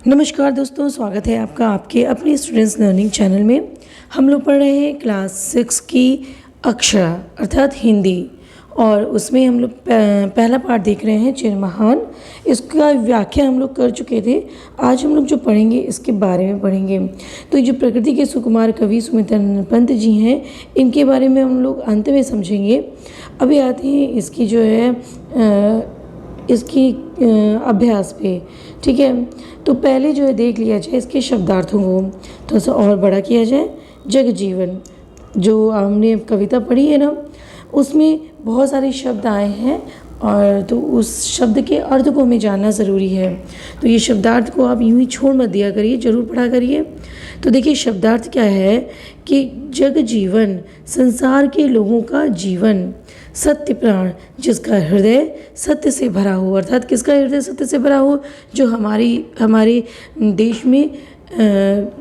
नमस्कार दोस्तों, स्वागत है आपका आपके अपने स्टूडेंट्स लर्निंग चैनल में। हम लोग पढ़ रहे हैं क्लास 6 की अक्षर अर्थात हिंदी, और उसमें हम लोग पहला पार्ट देख रहे हैं चिरमहान। इसका व्याख्या हम लोग कर चुके थे। आज हम लोग जो पढ़ेंगे इसके बारे में पढ़ेंगे। तो ये जो प्रकृति के सुकुमार कवि सुमित्रानंद पंत जी हैं, इनके बारे में हम लोग अंत में समझेंगे। अभी आते हैं इसकी जो है इसकी अभ्यास पे। ठीक है, तो पहले जो है देख लिया जाए इसके शब्दार्थों को, थोड़ा सा और बड़ा किया जाए। जग जीवन जो हमने कविता पढ़ी है ना, उसमें बहुत सारे शब्द आए हैं, और तो उस शब्द के अर्थ को हमें जानना ज़रूरी है। तो ये शब्दार्थ को आप यूं ही छोड़ मत दिया करिए, ज़रूर पढ़ा करिए। तो देखिए शब्दार्थ क्या है कि जग जीवन, संसार के लोगों का जीवन, सत्य प्राण जिसका हृदय सत्य से भरा हो। अर्थात किसका हृदय सत्य से भरा हो? जो हमारे देश में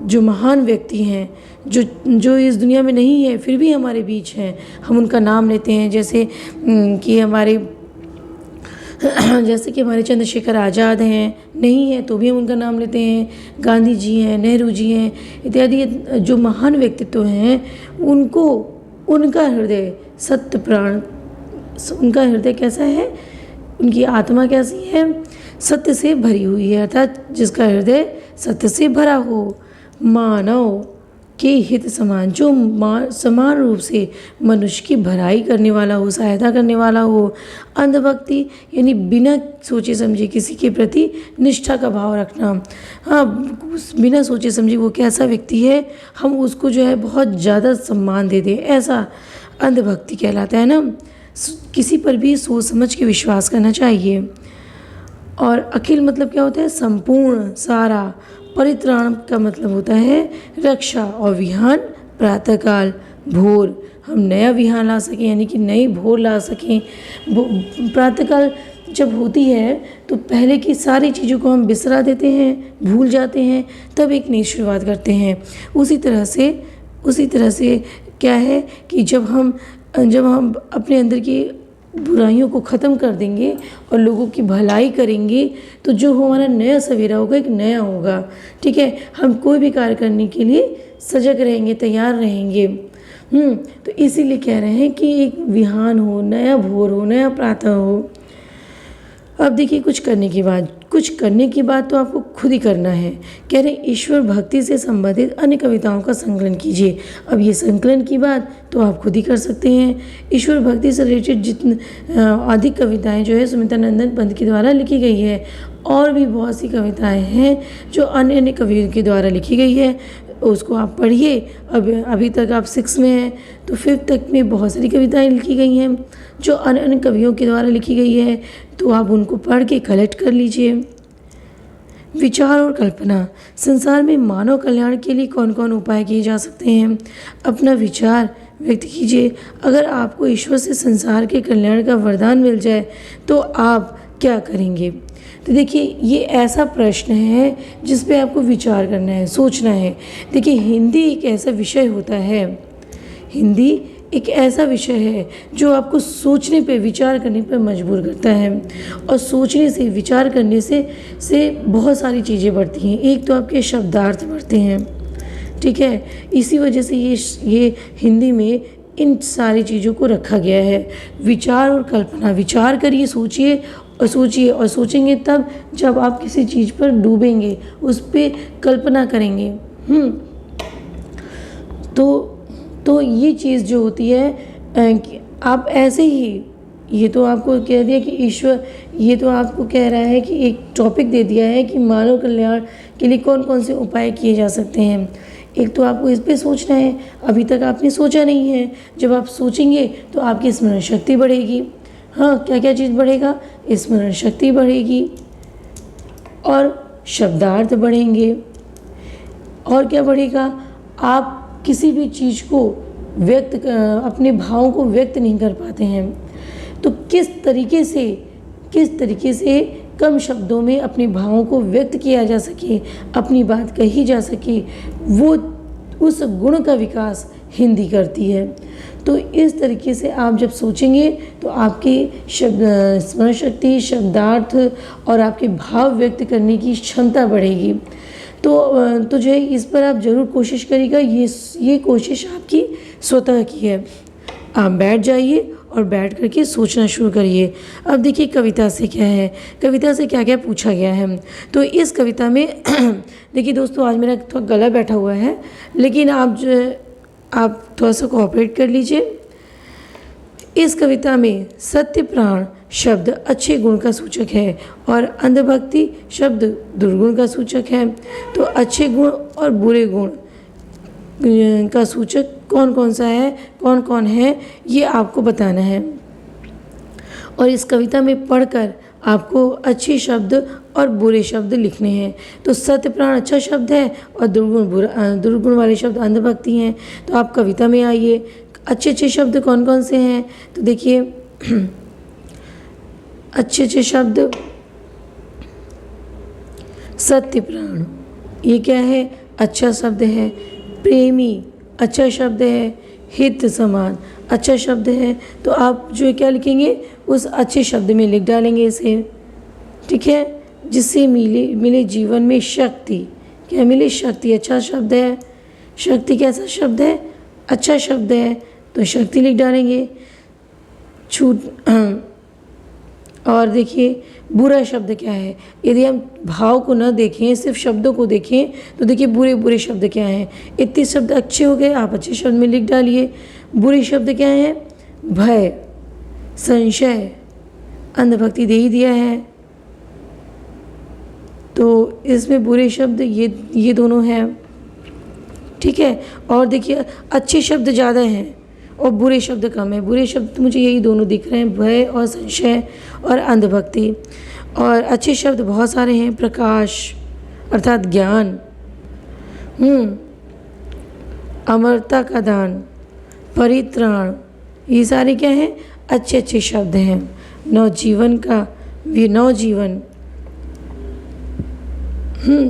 जो महान व्यक्ति हैं, जो इस दुनिया में नहीं है फिर भी हमारे बीच हैं, हम उनका नाम लेते हैं। जैसे कि हमारे चंद्रशेखर आज़ाद हैं, नहीं है तो भी हम उनका नाम लेते हैं। गांधी जी हैं, नेहरू जी हैं, इत्यादि जो महान व्यक्तित्व हैं, उनका हृदय सत्य प्राण, उनका हृदय कैसा है, उनकी आत्मा कैसी है? सत्य से भरी हुई है। अर्थात जिसका हृदय सत्य से भरा हो, मानव के हित समान, जो समान रूप से मनुष्य की भलाई करने वाला हो, सहायता करने वाला हो। अंधभक्ति यानी बिना सोचे समझे किसी के प्रति निष्ठा का भाव रखना। हाँ, बिना सोचे समझे वो कैसा व्यक्ति है, हम उसको जो है बहुत ज़्यादा सम्मान दे दें, ऐसा अंधभक्ति कहलाता है ना। किसी पर भी सोच समझ के विश्वास करना चाहिए। और अखिल मतलब क्या होता है? संपूर्ण, सारा। परित्राण का मतलब होता है रक्षा। और विहान प्रातःकाल, भोर, हम नया विहान ला सकें, यानी कि नई भोर ला सकें। प्रातःकाल जब होती है तो पहले की सारी चीज़ों को हम बिसरा देते हैं, भूल जाते हैं, तब एक नई शुरुआत करते हैं। उसी तरह से क्या है कि जब हम अपने अंदर की बुराइयों को ख़त्म कर देंगे और लोगों की भलाई करेंगे, तो जो हमारा नया सवेरा होगा एक नया होगा। ठीक है, हम कोई भी कार्य करने के लिए सजग रहेंगे, तैयार रहेंगे। तो इसीलिए कह रहे हैं कि एक विहान हो, नया भोर हो, नया प्रातः हो। अब देखिए कुछ करने की बात तो आपको खुद ही करना है। कह रहे ईश्वर भक्ति से संबंधित अन्य कविताओं का संकलन कीजिए। अब ये संकलन की बात तो आप खुद ही कर सकते हैं। ईश्वर भक्ति से रिलेटेड जितनी अधिक कविताएं जो है सुमित्रानंद पंत के द्वारा लिखी गई है, और भी बहुत सी कविताएं हैं जो अन्य कवियों के द्वारा लिखी गई है, उसको आप पढ़िए। अभी तक आप 6 में हैं, तो 5th तक में बहुत सारी कविताएं लिखी गई हैं जो अन्य कवियों के द्वारा लिखी गई है, तो आप उनको पढ़ के कलेक्ट कर लीजिए। विचार और कल्पना। संसार में मानव कल्याण के लिए कौन कौन उपाय किए जा सकते हैं? अपना विचार व्यक्त कीजिए। अगर आपको ईश्वर से संसार के कल्याण का वरदान मिल जाए तो आप क्या करेंगे? तो देखिए ये ऐसा प्रश्न है जिस पे आपको विचार करना है, सोचना है। देखिए हिंदी एक ऐसा विषय होता है, हिंदी एक ऐसा विषय है जो आपको सोचने पे, विचार करने पे मजबूर करता है। और सोचने से, विचार करने से बहुत सारी चीज़ें बढ़ती हैं। एक तो आपके शब्दार्थ बढ़ते हैं। ठीक है, इसी वजह से ये हिंदी में इन सारी चीज़ों को रखा गया है। विचार और कल्पना। विचार करिए, सोचिए और सोचेंगे तब जब आप किसी चीज़ पर डूबेंगे, उस पर कल्पना करेंगे। तो ये चीज़ जो होती है कि आप ऐसे ही, ये तो आपको कह दिया कि ईश्वर, ये तो आपको कह रहा है कि एक टॉपिक दे दिया है कि मानव कल्याण के लिए कौन कौन से उपाय किए जा सकते हैं। एक तो आपको इस पे सोचना है, अभी तक आपने सोचा नहीं है। जब आप सोचेंगे तो आपकी स्मरण शक्ति बढ़ेगी। हाँ, क्या क्या चीज़ बढ़ेगा? स्मरण शक्ति बढ़ेगी और शब्दार्थ बढ़ेंगे। और क्या बढ़ेगा? आप किसी भी चीज़ को अपने भावों को व्यक्त नहीं कर पाते हैं, तो किस तरीके से कम शब्दों में अपने भावों को व्यक्त किया जा सके, अपनी बात कही जा सके, वो उस गुण का विकास हिंदी करती है। तो इस तरीके से आप जब सोचेंगे तो आपकी शब्द स्मरण शक्ति, शब्दार्थ और आपके भाव व्यक्त करने की क्षमता बढ़ेगी। तो जो है इस पर आप ज़रूर कोशिश करिएगा। ये कोशिश आपकी स्वतः की है। आप बैठ जाइए और बैठ करके सोचना शुरू करिए। अब देखिए कविता से क्या है, कविता से क्या क्या पूछा गया है। तो इस कविता में देखिए दोस्तों, आज मेरा थोड़ा गला बैठा हुआ है, लेकिन आप थोड़ा सा कोऑपरेट कर लीजिए। इस कविता में सत्य प्राण शब्द अच्छे गुण का सूचक है और अंधभक्ति शब्द दुर्गुण का सूचक है। तो अच्छे गुण और बुरे गुण का सूचक कौन कौन सा है, कौन कौन है, ये आपको बताना है। और इस कविता में पढ़कर आपको अच्छे शब्द और बुरे शब्द लिखने हैं। तो सत्य प्राण अच्छा शब्द है और दुर्गुण वाले शब्द अंधभक्ति हैं। तो आप कविता में आइए, अच्छे अच्छे शब्द कौन कौन से हैं। तो देखिए अच्छे अच्छे शब्द, सत्य प्राण ये क्या है, अच्छा शब्द है। प्रेमी अच्छा शब्द है। हित समान अच्छा शब्द है। तो आप जो है क्या लिखेंगे, उस अच्छे शब्द में लिख डालेंगे इसे, ठीक है। जिससे मिले जीवन में शक्ति, क्या मिले, शक्ति अच्छा शब्द है। शक्ति कैसा शब्द है, अच्छा शब्द है, तो शक्ति लिख डालेंगे। और देखिए बुरा शब्द क्या है। यदि हम भाव को न देखें, सिर्फ शब्दों को देखें, तो देखिए बुरे शब्द क्या हैं। इतने शब्द अच्छे हो गए, आप अच्छे शब्द में लिख डालिए। बुरे शब्द क्या हैं, भय, संशय, अंधभक्ति दे ही दिया है, तो इसमें बुरे शब्द ये दोनों हैं, ठीक है। और देखिए अच्छे शब्द ज़्यादा हैं और बुरे शब्द कम है। बुरे शब्द मुझे यही दोनों दिख रहे हैं, भय और संशय और अंधभक्ति। और अच्छे शब्द बहुत सारे हैं, प्रकाश अर्थात ज्ञान, अमरता का दान, परित्राण, ये सारे क्या हैं, अच्छे अच्छे शब्द हैं। नवजीवन,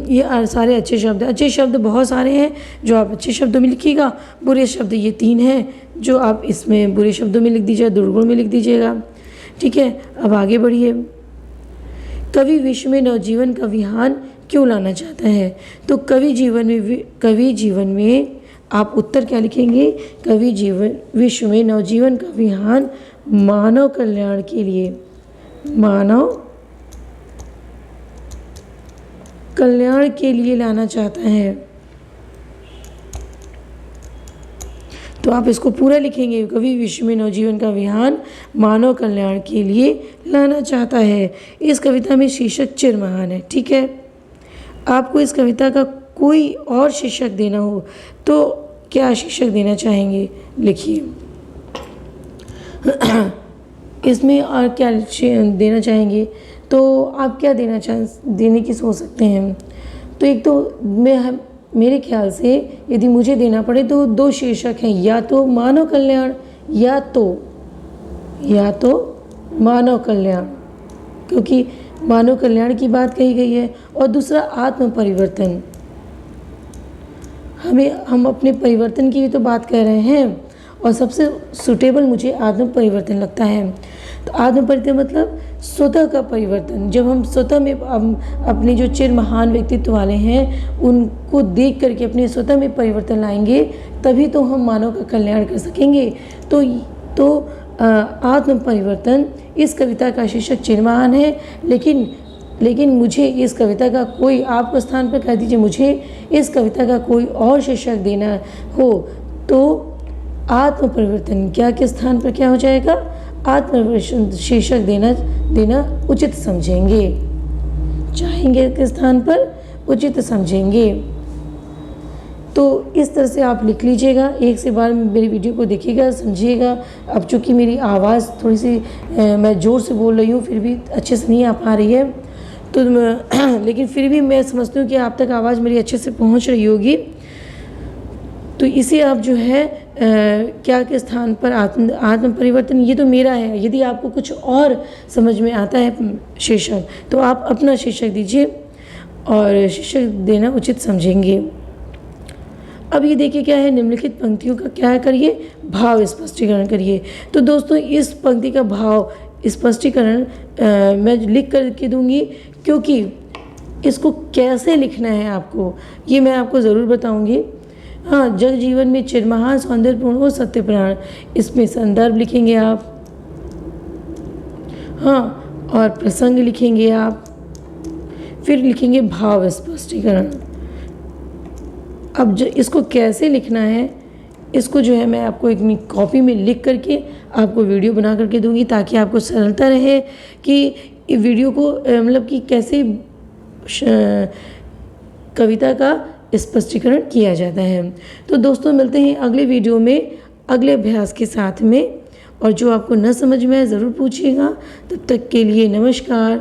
ये सारे अच्छे शब्द हैं। अच्छे शब्द बहुत सारे हैं जो आप अच्छे शब्दों में लिखिएगा। बुरे शब्द ये 3 हैं जो आप इसमें बुरे शब्दों में लिख दीजिएगा, दुर्गुण में लिख दीजिएगा, ठीक है। अब आगे बढ़िए। कवि विश्व में नवजीवन का विहान क्यों लाना चाहता है। तो कवि जीवन में आप उत्तर क्या लिखेंगे, विश्व में नवजीवन का विहान मानव कल्याण के लिए, मानव कल्याण के लिए लाना चाहता है। तो आप इसको पूरा लिखेंगे, कवि विश्व में नवजीवन का विहान मानव कल्याण के लिए लाना चाहता है। इस कविता में शीर्षक चिर महान है, ठीक है। आपको इस कविता का कोई और शीर्षक देना हो तो क्या शीर्षक देना चाहेंगे, लिखिए। इसमें और क्या देना चाहेंगे, तो आप क्या देने की सोच सकते हैं। तो एक तो मेरे ख्याल से यदि मुझे देना पड़े तो 2 शीर्षक हैं, या तो मानव कल्याण या तो मानव कल्याण, क्योंकि मानव कल्याण की बात कही गई है। और दूसरा आत्म परिवर्तन, हम अपने परिवर्तन की भी तो बात कर रहे हैं और सबसे सूटेबल मुझे आत्म परिवर्तन लगता है। तो आत्म परिवर्तन मतलब स्वतः का परिवर्तन। जब हम स्वतः में अपने जो चिर महान व्यक्तित्व वाले हैं उनको देख करके अपने स्वतः में परिवर्तन लाएंगे, तभी तो हम मानव का कल्याण कर सकेंगे। तो आत्म परिवर्तन इस कविता का शीर्षक चिर महान है। लेकिन मुझे इस कविता का कोई, आप स्थान पर कह दीजिए मुझे इस कविता का कोई और शीर्षक देना हो तो आत्म परिवर्तन क्या के स्थान पर क्या हो जाएगा, आत्म परिवर्तन शीर्षक देना उचित समझेंगे, चाहेंगे के स्थान पर उचित समझेंगे। तो इस तरह से आप लिख लीजिएगा, एक से बार मेरी वीडियो को देखिएगा, समझिएगा। अब चूँकि मेरी आवाज़ थोड़ी सी मैं ज़ोर से बोल रही हूँ, फिर भी अच्छे से नहीं आ पा रही है, तो लेकिन फिर भी मैं समझती हूँ कि आप तक आवाज़ मेरी अच्छे से पहुँच रही होगी। तो इसे आप जो है क्या के स्थान पर आत्म परिवर्तन, ये तो मेरा है। यदि आपको कुछ और समझ में आता है शीर्षक तो आप अपना शीर्षक दीजिए और शीर्षक देना उचित समझेंगे। अब ये देखिए क्या है, निम्नलिखित पंक्तियों का क्या करिए, भाव स्पष्टीकरण करिए। तो दोस्तों इस पंक्ति का भाव स्पष्टीकरण मैं लिख कर के दूंगी, क्योंकि इसको कैसे लिखना है आपको ये मैं आपको ज़रूर बताऊंगी। हाँ, जग जीवन में चिरमहान सौंदर्यपूर्ण हो सत्य प्राण, इसमें संदर्भ लिखेंगे आप। हाँ, और प्रसंग लिखेंगे आप, फिर लिखेंगे भाव स्पष्टीकरण। अब जो इसको कैसे लिखना है, इसको जो है मैं आपको एक कॉपी में लिख करके आपको वीडियो बना करके दूंगी, ताकि आपको सरलता रहे कि वीडियो को मतलब कि कैसे कविता का स्पष्टीकरण किया जाता है। तो दोस्तों मिलते हैं अगले वीडियो में अगले अभ्यास के साथ में, और जो आपको न समझ में आए ज़रूर पूछिएगा। तब तक के लिए नमस्कार।